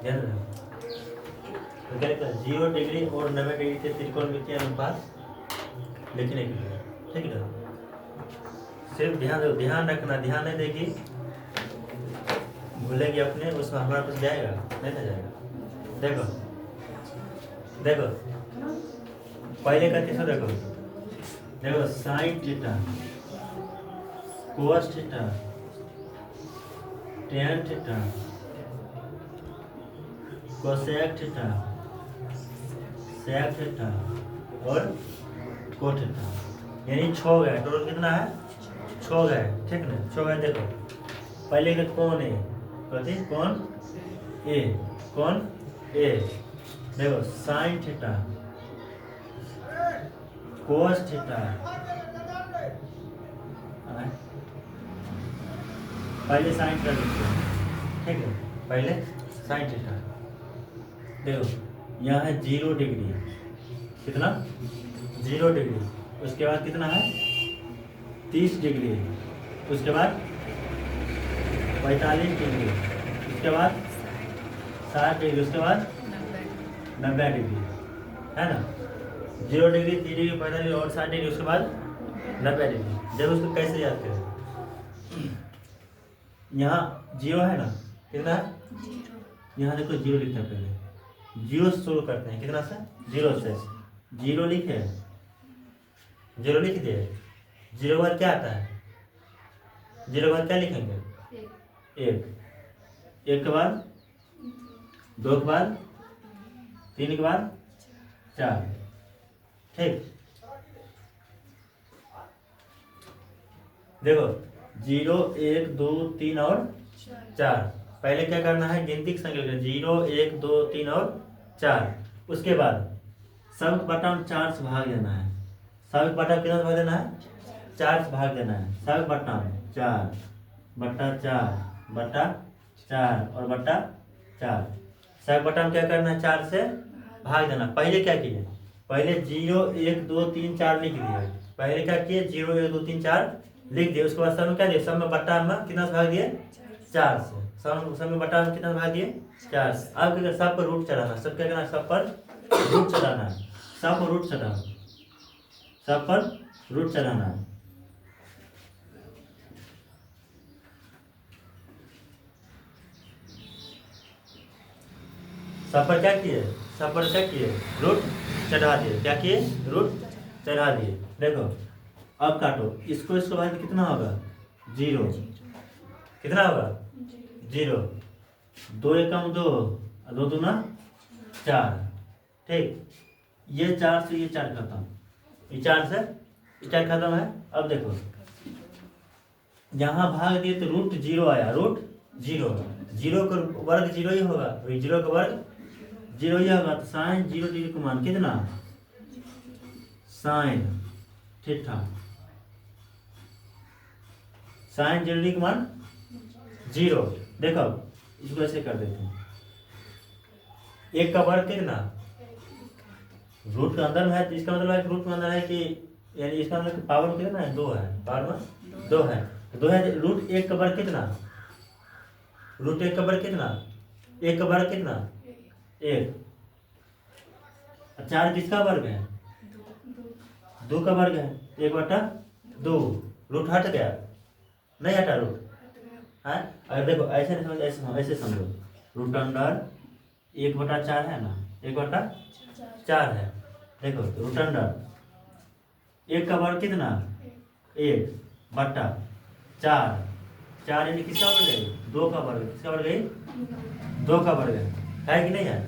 ध्यान रखो। तो क्या लिखा 0 डिग्री और 90 डिग्री के त्रिकोणमितीय अनुपात लिखने के लिए, ठीक है। सिर्फ ध्यान दो, ध्यान रखना, ध्यान नहीं देगी भूलेगी अपने, उसमें हमारा कुछ जाएगा नहीं ना जाएगा। देखो देखो पहले का कैसे देखो, देखो sine theta, cos theta, tan theta, cosec theta, sec theta और कोट थीटा, यानी 6 गए। टोटल कितना है? 6 गए, ठीक ना? 6 गए। देखो पहले का कौन है, कथी कौन ए, कौन ए। देखो साइन थीटा, कोस थीटा, पहले साइन थीटा लिखते हैं, ठीक है। पहले साइन थीटा, देखो यहाँ है 0 डिग्री, कितना 0 डिग्री, उसके बाद कितना है 30 डिग्री, उसके बाद 45 डिग्री, उसके बाद 60 डिग्री, उसके बाद 90 डिग्री, है ना। 0 डिग्री, 30 डिग्री, 45 और 60 डिग्री, उसके बाद 90 डिग्री। जब उसको कैसे याद करें, यहाँ 0 है ना, कितना है, यहाँ देखो 0 लिखते हैं, पहले 0 से शुरू करते हैं, कितना से 0 से, 0 लिखे, 0 लिख दिए। 0 के बाद क्या आता है, 0 के बाद क्या लिखेंगे 1, 1 के बाद 2 के बाद 3 के बाद 4, ठीक। देखो 0 1 2 3 और 4, पहले क्या करना है, गिनती की संख्या 0 1 2 3 और 4, उसके बाद सब बटा 4 से भाग देना है। सब बटा कितना से भाग देना है, 4 से भाग देना है। सब बटा 4 बटा 4 बटा 4 और बटा 4, सब बटा में क्या करना है, 4 से भाग देना। पहले क्या किए, पहले 0 1 2 3 4 लिख दिए, पहले क्या किए 0 1 2 3 4 लिख दिए। उसके बाद सब में क्या दिए, सब में बटा में कितना से भाग दिए, 4 से। सब में बटा में कितना भाग दिए, 4 से। अब क्या, सब पर रूट चढ़ाना, सब क्या करना, सब पर रूट चढ़ाना है, सब पर रूट चढ़ाना, सब पर रूट चढ़ाना है। सब पर क्या किए, सब पर क्या किए, रूट चढ़ा दिए। क्या किए, रूट चढ़ा दिए। देखो अब काटो इसको, इसके बाद कितना होगा 0, कितना होगा 0, 2 एकम 2, 2 दूना 4, ठीक। ये 4 से ये 4 खत्म, ये 4 से ये 4 खत्म है। अब देखो यहाँ भाग दिए तो रूट 0 आया, रूट 0, 0 का वर्ग 0 ही होगा, 0 का वर्ग 0 ही होगा। तो साइन 0 डिग्री का मान कितना, साइन थीटा, साइन 0 डिग्री का मान 0। देखो इसको ऐसे कर देते हैं, 1 का वर्ग कितना, रूट के अंदर में है, तो इसका मतलब है कि रूट के अंदर है कि, यानी इसका मतलब कि पावर में कितना है, 2 है, पावर में 2 है, 2 है। रूट 1 का वर्ग कितना, रूट 1 का वर्ग कितना, 1 का वर्ग कितना 1, 4 किसका वर्ग है, 2 का वर्ग है, 1 बटा 2, रूट हट गया, नहीं हटा रूट है। अगर देखो ऐसे नहीं समझ, ऐसे समझो, रूट अंडर 1 बटा 4 है ना, 1 बटा 4 है। देखो रूट अंडर 1 का वर्ग कितना, 1 बटा 4, 4 यानी किसका वर्ग है, 2 का वर्ग, किसका वर्ग है 2 का वर्ग है कि नहीं है।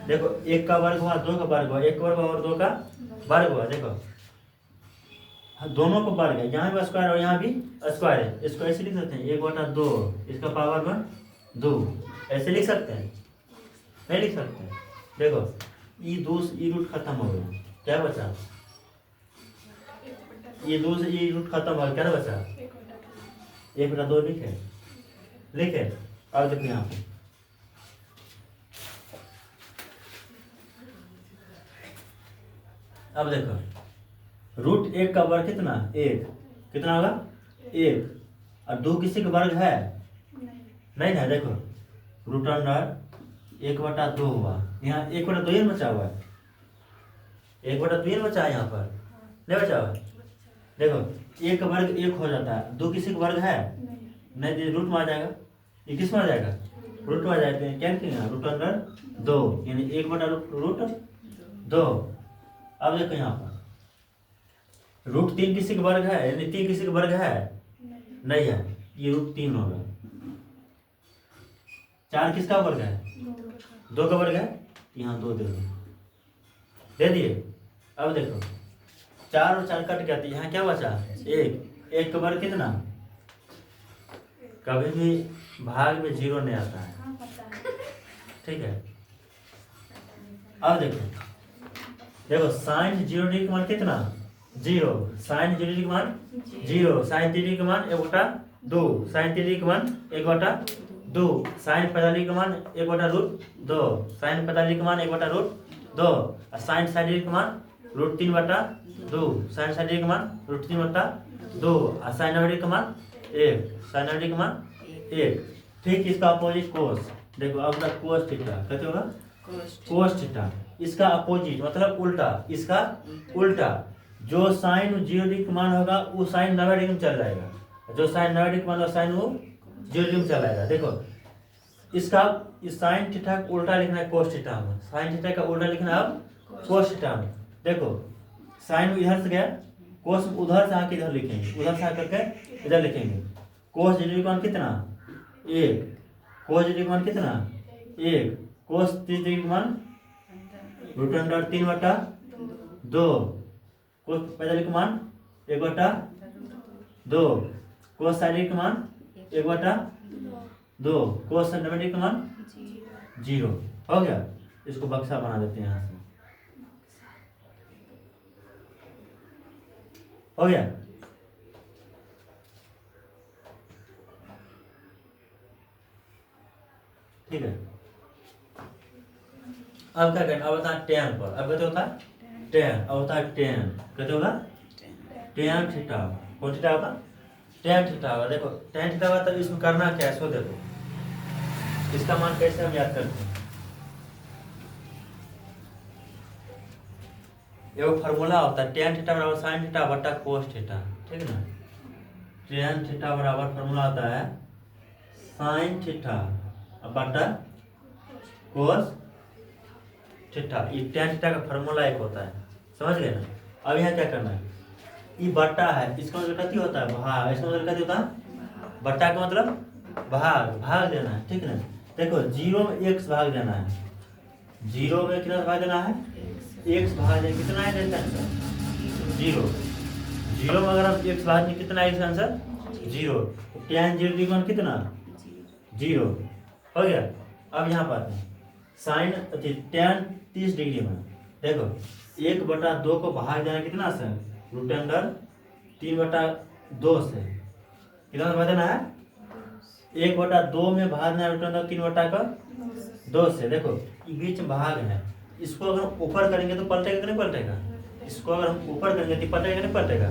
देखो 1 का वर्ग हुआ, 2 का वर्ग हुआ, 1 का वर्ग हुआ और 2 का वर्ग हुआ। देखो दोनों को वर्ग है, यहाँ भी स्क्वायर और यहाँ भी स्क्वायर है। इसको ऐसे लिख सकते हैं 1 बटा 2, इसका पावर में 2, ऐसे लिख सकते हैं, नहीं लिख सकते हैं। देखो ई 2 से ई रूट खत्म हो गया, क्या बचा, ये 2 से ई रूट खत्म हो गया, क्या बचा 1 बटा 2 लिखे, लिखे। अब देखो यहाँ पे अब देखो रूट 1 का वर्ग कितना 1, कितना होगा 1, और 2 किसी का वर्ग है, नहीं है। देखो रूट अंडर 1/2 हुआ। यहाँ 1/2 ही बचा हुआ है, 1/2 ही बचा है यहाँ पर, नहीं बचा हुआ। देखो 1 का वर्ग 1 हो जाता है, 2 किसी का वर्ग है नहीं, तो रूट में आ जाएगा। ये किस में आ जाएगा? रूट में आ जाते हैं। क्या लिखेंगे? रूट अंडर 2, यानी 1/√2। अब देखो यहाँ पर रूट 3 किसी का वर्ग है, यानी 3 किसी का वर्ग है नहीं है, ये रूट 3 होगा। 4 किसका वर्ग है? 2 का वर्ग है, यहाँ 2 दे दे दिए। अब देखो 4 और 4 कट गया, तो यहाँ क्या बचा? 1 का वर्ग कितना? कभी भी भाग में 0 नहीं आता है, ठीक है। अब देखो साइन 0 डिग्री का मान कितना? 0। साइन 0 डिग्री का मान 0। साइन 3 डिग्री का मान 1/2। साइन 3 डिग्री का मान 1/2। साइन 45 का मान 1/√2। साइन 45 का मान 1/√2। और साइन 60 डिग्री का मान √3/2। साइन 60 डिग्री का मान √3/2। और साइन 90 डिग्री का मान 1। साइन 90 डिग्री का मान 1। ठीक, इसका अपोजिट कोस। देखो अब कोस थीटा कहते होगा, कोस थीटा। इसका अपोजिट मतलब उल्टा, इसका उल्टा। जो साइन 0 डिग्री का मान होगा वो साइन 90 डिग्री में चल जाएगा, जो साइन 90 डिग्री का मान होगा साइन वो 0 डिग्री में चल जाएगा। देखो इसका इस साइन थीटा का उल्टा लिखना है कोस थीटा में, साइन थीटा का उल्टा लिखना है अब कोस थीटा में। देखो साइन इधर से गया, कोस उधर से आके इधर लिखेंगे, उधर से आकर के इधर लिखेंगे। कोस 0 डिग्री का मान कितना? 1। कोस 0 डिग्री का मान कितना? 1। कोस 30 डिग्री का मान रूट अंडर 3/2। कोस 45 डिग्री का मान 1/2। कोस 60 डिग्री का मान 1/2। कोस 90 डिग्री का मान 0। हो गया। इसको बक्सा बना देते हैं यहाँ से, हो गया। ठीक है। अब क्या करना? अब होता है टेन पर। अब कहते होता है टेन, अब होता है टेन। कहते होगा टेन थीटा। कौन थीटा होगा? टेन थीटा होगा। देखो टेन थीटा होगा, तो इसमें करना क्या है सो देखो, इसका मान कैसे हम याद करते हैं। एगो फार्मूला होता है टेन थीटा बराबर साइन थीटा बटा कोस थीटा, ठीक है ना। टेन थीटा बराबर फार्मूला होता है साइन थीटा बटा कोस थीटा। ये टेन थीटा का फार्मूला एक होता है, समझ गए ना। अब यहाँ क्या करना है, ये बट्टा है, इसका मतलब कथी होता है? भाग। इसका मतलब कथी होता है? बट्टा का मतलब भाग, भाग देना है, ठीक है ना। देखो 0 में x भाग देना है, 0 में कितना भाग देना है? x भाग देना। कितना है इसका आंसर? 0। 0 में अगर हम x भाग दें कितना है इसका आंसर? 0। tan 0 डिग्री मान कितना? 0। हो गया। अब यहाँ पर साइन tan 30 डिग्री में देखो 1/2 को भाग देना कितना से? रूट अंडर 3/2 से कितना भाग देना है? 1/2 में भाग देना रूट अंडर 3/2 से। देखो ये बीच में भाग है, इसको अगर हम ऊपर करेंगे तो पलटेगा कि नहीं पलटेगा? इसको अगर हम ऊपर करेंगे तो पलटेगा कि नहीं पलटेगा?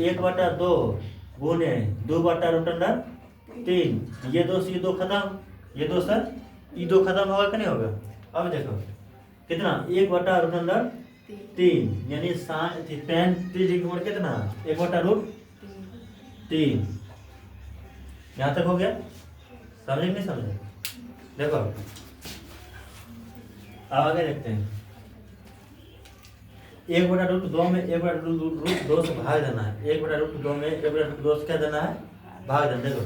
1/2 गुने 2/√3, ये 2 से ये 2 खत्म, ये 2 सर ये 2 खत्म होगा कि नहीं होगा? अब देखो कितना? 1/√3, यानी tan 30 डिग्री का कितना? 1/√3। यहाँ तक हो गया, समझे नहीं समझे? देखो अब आगे देखते हैं। 1/√2 में 1/√2 से भाग देना है, 1/√2 में 1/2 से क्या देना है? भाग देना। देखो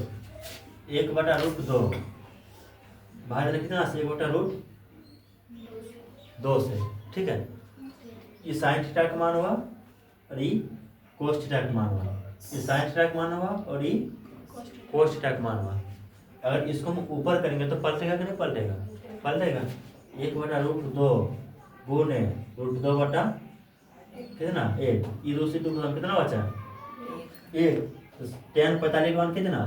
1/√2 भाग देना कितना से? 1/√2 से, ठीक है। ये साइन थीटा का मान हुआ और ये कोस थीटा का मान हुआ। ये साइन थीटा का मान हुआ और ये कोस थीटा का मान हुआ। अगर इसको हम ऊपर करेंगे तो पलटेगा कि नहीं पलटेगा? पलटेगा। 1/√2 गुने √2 बटा कितना? 1। ये 2 से 2 कितना बचा? 1। तो tan 45 का मान कितना?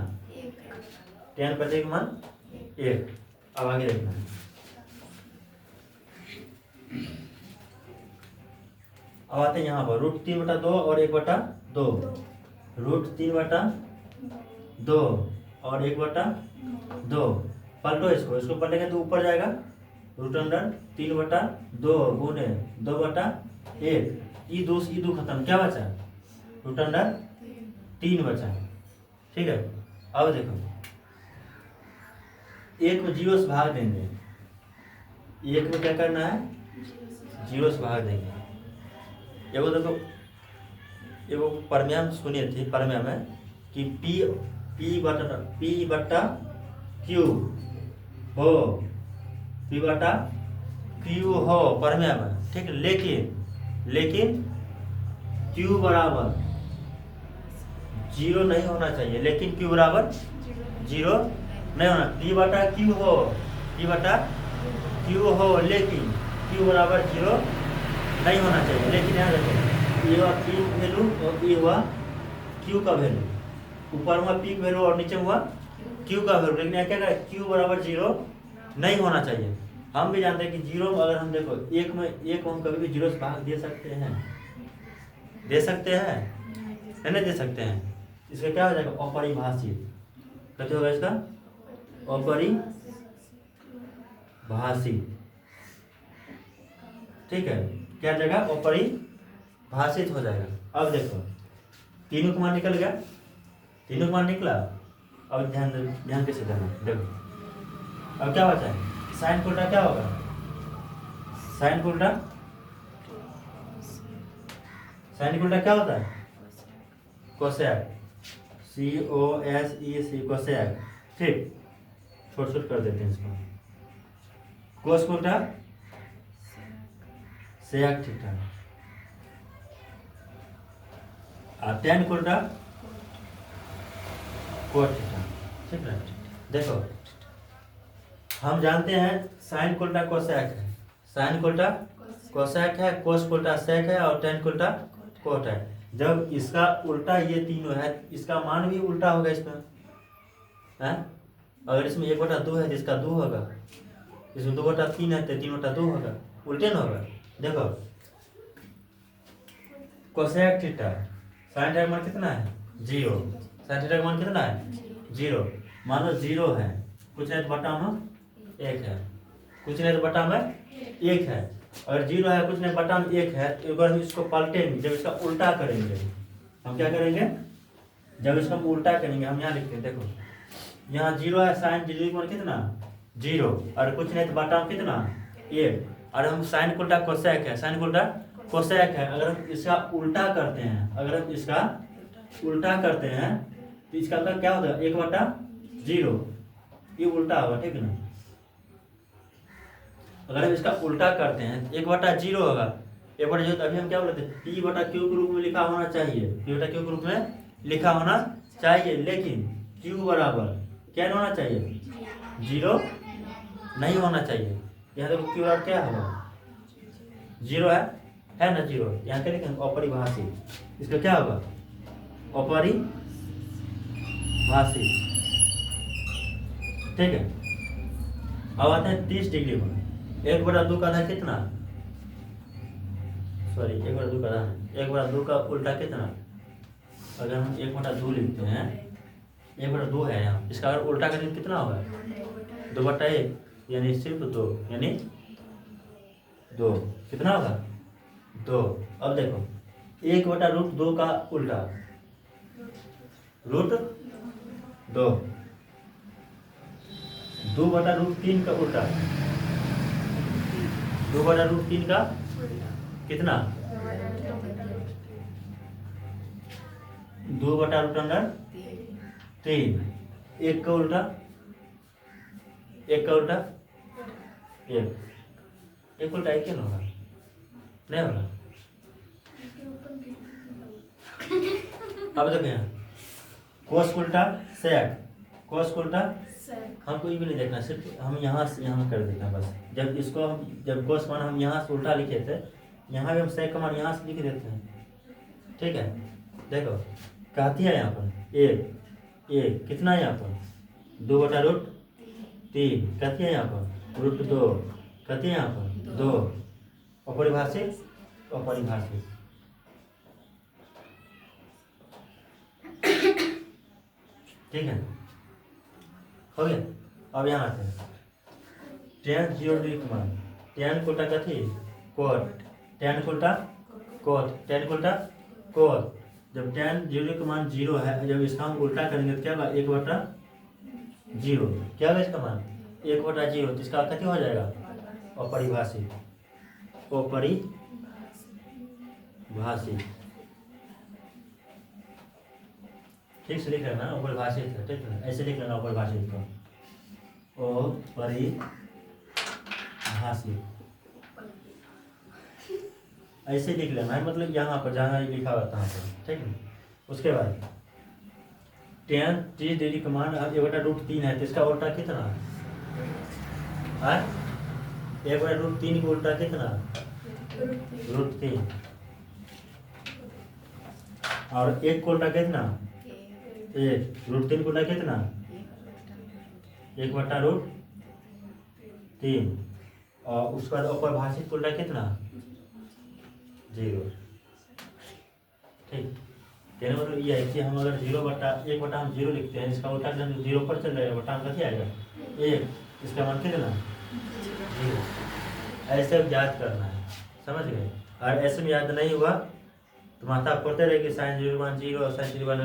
tan 45 का मान 1। अब आगे देखना है। अब आते हैं यहाँ पर √3/2 और 1/2। √3/2 और 1/2। पलटो इसको, इसको पलटेंगे तो ऊपर जाएगा रूट अंडर 3/2 गुने 2/1, ई दो खत्म, क्या बचा रूट अंडर 3 बचा। ठीक है, अब देखो एक में 0 से भाग देंगे, एक में क्या करना है 0 से भाग देंगे। एगो देखो एगो परमेय में सुनिए थे, परमेय में कि पी बटा क्यू हो, पी बटा क्यू हो परमेय में, ठीक। लेकिन क्यू बराबर 0 नहीं होना चाहिए, लेकिन क्यू बराबर 0 नहीं होना, पी बटा क्यू हो, पी बटा क्यू हो, लेकिन क्यू बराबर 0 नहीं होना चाहिए। लेकिन यहाँ देखो ये हुआ पी वैल्यू और ये हुआ क्यू का वैल्यू, ऊपर हुआ पी वैल्यू और नीचे हुआ क्यू का वैल्यू, लेकिन यहाँ क्या करें क्यू बराबर 0 नहीं होना चाहिए। हम भी जानते हैं कि 0 में अगर हम देखो एक में हम कभी भी 0 से भाग दे सकते हैं, दे सकते हैं नहीं दे सकते हैं। इसका क्या हो जाएगा अपरिभाषित, कैसे होगा इसका अपरिभाषित, ठीक है, क्या जाएगा अपरिभाषित हो जाएगा। अब देखो तीनों का मान निकल गया, तीनों का मान निकला। अब ध्यान कैसे देना, देखो अब क्या बचा है साइन का उल्टा क्या होगा, साइन का उल्टा क्या होता है कोसेक, COSEC कोसेक, ठीक। छोट कर देते हैं इसको, कोस का उल्टा सेक थीटा, और टेन का उल्टा कोट थीटा, ठीक है। देखो हम जानते हैं साइन का उल्टा कोसेक है, साइन का उल्टा कोसेक है, कोस का उल्टा सेक है और टेन का उल्टा कोट है। जब इसका उल्टा ये तीनों है, इसका मान भी उल्टा होगा इसमें है? अगर इसमें 1/2 है तो इसका 2 होगा, इसमें 2/3 है तो 3/2 होगा, उल्टे ना होगा। देखो कोसेक थीटा साइन थीटा का मान कितना है 0, साइन थीटा का मान कितना है 0, मान लो 0 है, कुछ नहीं तो बटा में 1 है, कुछ नहीं तो बटा में 1 है। अगर 0 है कुछ नहीं बटा में 1 है, तो एक बार हम इसको पलटेंगे, जब इसका उल्टा करेंगे हम क्या करेंगे, जब इसका हम उल्टा करेंगे हम यहाँ लिखते हैं, देखो यहाँ 0 है, साइन 0 का मान कितना 0, और कुछ नहीं तो बटा में कितना 1, और हम साइन का उल्टा कोसेक है, साइन का उल्टा कोसेक है। अगर हम इसका उल्टा करते हैं, अगर हम इसका उल्टा करते हैं तो इसका क्या होगा 1/0, ये उल्टा होगा, ठीक है ना। अगर हम इसका उल्टा करते हैं 1/0 होगा, 1/0 अभी हम क्या बोलते हैं पी बटा क्यू के रूप में लिखा होना चाहिए, पी बटा क्यू के रूप में लिखा होना चाहिए, लेकिन क्यू बराबर क्या होना चाहिए 0 नहीं होना चाहिए। यहाँ देखो क्यू बराबर क्या होगा 0 है ना 0, यहाँ क्या लिखेंगे अपरिभाषित, इसका क्या होगा अपरिभाषित, ठीक है। अब आते हैं 30 डिग्री में, 1/2 का आधा कितना, सॉरी 1/2 का आधा, 1/2 का उल्टा कितना, अगर हम 1/2 लिखते हैं, 1/2 है यहाँ, इसका अगर उल्टा करें कितना होगा 2/1, यानी सिर्फ 2, यानी 2, कितना होगा 2। अब देखो 1/√2 का उल्टा √2, 2/√3 का उल्टा 2/√3 का कितना 2/√3, 1 का उल्टा 1 का उल्टा 1 उल्टा 1 क्या होगा नहीं होगा। अब देखो यहाँ कोस उल्टा सेक, कोस उल्टा हमको ये भी नहीं देखना, सिर्फ हम यहाँ से यहाँ कर देना बस। जब इसको हम जब कोस मान हम यहाँ से उल्टा लिखे थे, यहाँ भी हम सेक का मान यहाँ से लिख देते हैं, ठीक है। देखो कहती है यहाँ पर 1 कितना है यहाँ पर 2/√3, कहती है यहाँ पर √2, कहती है यहाँ पर 2, अपरिभाषित अपरिभाषित, ठीक है, हो गया। अब यहाँ थे tan 0 डिग्री के मान tan को उल्टा कथी cot tan को उल्टा cot tan को उल्टा cot। जब tan 0 का मान 0 है, जब इसका हम उल्टा करेंगे तो क्या होगा 1/0 क्या होगा इसका मान 1/0, तो इसका कथी हो जाएगा अपरिभाषित ठीक से लिख लेना अपरिभाषित है, ठीक है ऐसे लिख लेना अपरिभाषित को अपरिभाषित ऐसे लिख लेना है, मतलब यहाँ पर जहाँ लिखा होता है ठीक है। उसके बाद tan 30 डिग्री का मान अब 1/√3 है, तो इसका उल्टा कितना है 1/√3 को उल्टा कितना √3 और 1 को उल्टा कितना 1 √3 को उल्टा कितना 1/√3 और उसके बाद अपरिभाषित को उल्टा कितना 0। ठीक कहने मतलब ये है कि हम अगर 1/1 हम 0 लिखते हैं, इसका उल्टा 0 पर चल जाएगा, बटा कथी आएगा 1, इसका मान कितना 0। ऐसे याद करना है, समझ गए। और ऐसे में याद नहीं हुआ तो माथा पढ़ते रहे कि sin 0 मान 0 और sin 0 मान